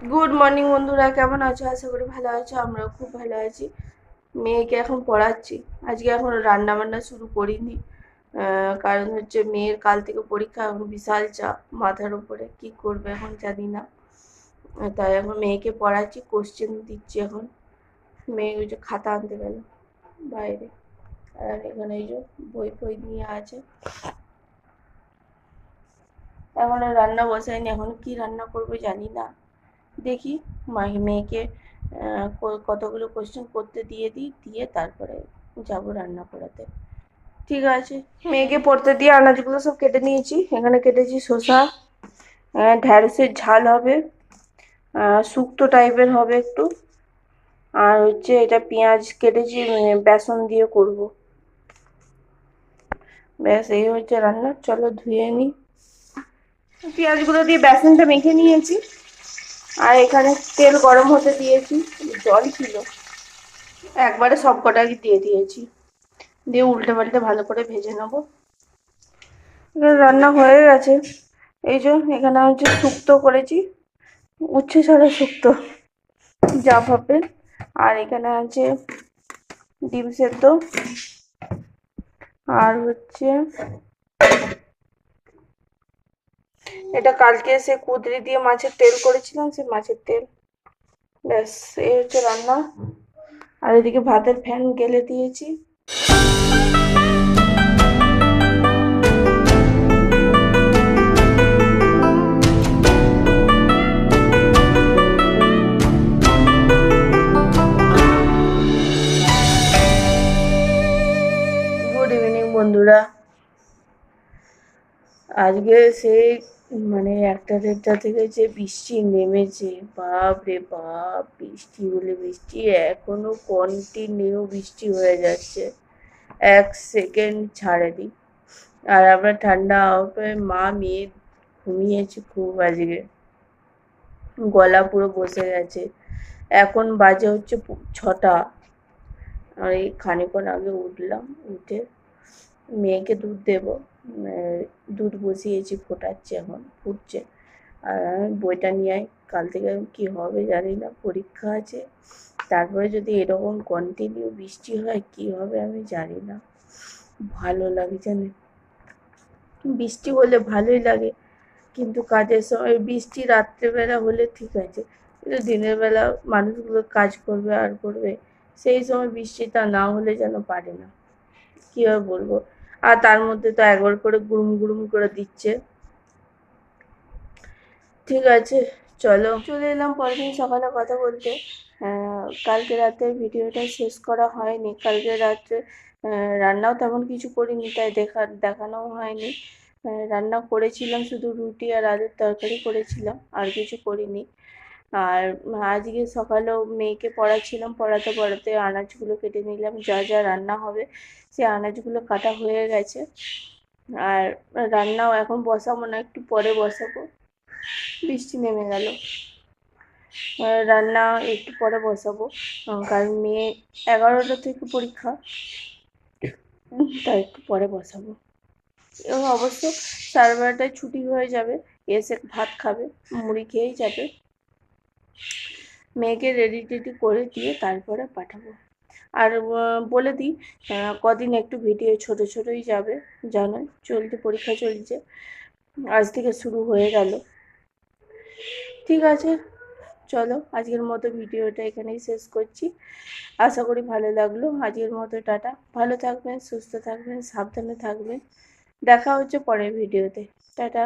Good morning বন্ধুরা, কেমন আছো? আশা করি ভালো আছো। আমরাও খুব ভালো আছি। মেয়েকে এখন পড়াচ্ছি। আজকে এখন রান্না বান্না শুরু করিনি। কারণ হচ্ছে মেয়ের কাল থেকে পরীক্ষা, এখন বিশাল চাপ মাথার উপরে, কি করবে এখন জানি না। তাই এখন মেয়েকে পড়াচ্ছি, কোশ্চেন দিচ্ছি এখন। মেয়ে ওই যে খাতা আনতে গেল বাইরে, আর এখানে এই যে বই ফই নিয়ে আছে। এখন আর রান্না বসাইনি, এখন কি রান্না করবো জানি না। দেখি মেয়েকে কতগুলো কোশ্চেন করতে দিয়ে দিই, দিয়ে তারপরে যাব রান্না করাতে। ঠিক আছে, মেয়েকে পড়তে দিয়ে আনাজগুলো সব কেটে নিয়েছি। এখানে কেটেছি শসা, ঢ্যাঁড়সের ঝাল হবে, শুক্তো টাইপের হবে একটু। আর হচ্ছে এটা পেঁয়াজ কেটেছি, বেসন দিয়ে করব। ব্যাস এই হচ্ছে রান্না। চলো ধুয়ে নিই। পেঁয়াজগুলো দিয়ে বেসনটা মেখে নিয়েছি, আর এখানে তেল গরম হতে দিয়েছি। জল ছিল, একবারে সব কটাই দিয়ে দিয়েছি, দিয়ে উল্টে পাল্টে ভালো করে ভেজে নেবো। এখানে রান্না হয়ে গেছে। এই যে এখানে হচ্ছে শুক্তো করেছি, উচ্ছে ছাড়া শুক্তো, যা ভাবে। আর এখানে আছে ডিম সেদ্ধ, আর হচ্ছে এটা কালকে সে কুঁদরি দিয়ে মাছের তেল করেছিলাম, সে মাছের তেল। ব্যাস এই হচ্ছে রান্না। আর এদিকে ভাতের ফ্যান গেলে দিয়েছি। গুড ইভিনিং বন্ধুরা। আজকে সেই মানে 1টা 1:30 থেকে যে বৃষ্টি নেমেছে, বাপ রে বাপ, বৃষ্টি বলে বৃষ্টি, এখনো কন্টিনিউ বৃষ্টি হয়ে যাচ্ছে, 1 সেকেন্ড ছাড়েনি। আর আমরা ঠান্ডা আবহাওয়ায় মা মেয়ে ঘুমিয়েছি খুব আজকে, গলা পুরো বসে গেছে। এখন বাজে হচ্ছে 6টা, আর এই খানিকক্ষণ আগে উঠলাম, উঠে মেয়েকে দুধ দেবো। দুধ বসিয়েছি, ফোটাচ্ছি, এখন ফুটছে। আর আমি বইটা নিয়ে আই, কাল থেকে কি হবে জানি না, পরীক্ষা আছে। তারপরে যদি এরকম কন্টিনিউ বৃষ্টি হয় কি হবে আমি জানি না। ভালো লাগছে না, বৃষ্টি হলে ভালোই লাগে, কিন্তু কাজের সময় বৃষ্টি রাত্রেবেলা হলে ঠিক আছে, কিন্তু দিনের বেলা মানুষগুলো কাজ করবে আর করবে, সেই সময় বৃষ্টিটা না হলে যেন পারে না, কি আর বলবো। আর তার মধ্যে তো একবার করে গুড়ুম গুড়ুম করে দিচ্ছে। ঠিক আছে, চলো চলে এলাম পরের দিন সকালে কথা বলতে। কালকে রাতের ভিডিওটা শেষ করা হয়নি। কালকে রাত্রে রান্নাও তেমন কিছু করিনি, তাই দেখানোও হয়নি। রান্না করেছিলাম শুধু রুটি আর আলুর তরকারি করেছিলাম, আর কিছু করিনি। আর আজকে সকালেও মেয়েকে পড়াচ্ছিলাম, পড়াতে পড়াতে আনাজগুলো কেটে নিলাম, যা যা রান্না হবে সে আনাজগুলো কাটা হয়ে গেছে। আর রান্নাও এখন বসাবো না, একটু পরে বসাবো। বৃষ্টি নেমে গেল, রান্না একটু পরে বসাবো, কারণ মেয়ে 11টা থেকে পরীক্ষা, তাই একটু পরে বসাবো। এবং অবশ্য 12:30টায় ছুটি হয়ে যাবে, এসে ভাত খাবে, মুড়ি খেয়েই যাবে। মেয়েকে রেডি টেডি করে দিয়ে তারপরে পাঠাবো। আর বলে দিই, কদিন একটু ভিডিও ছোট ছোটই যাবে, জানোই চলতে পরীক্ষা চলছে, আজ থেকে শুরু হয়ে গেল। ঠিক আছে, চলো আজকের মতো ভিডিওটা এখানেই শেষ করছি। আশা করি ভালো লাগলো। আজকের মতো টাটা, ভালো থাকবেন, সুস্থ থাকবেন, সাবধানে থাকবেন। দেখা হচ্ছে পরের ভিডিওতে। টাটা।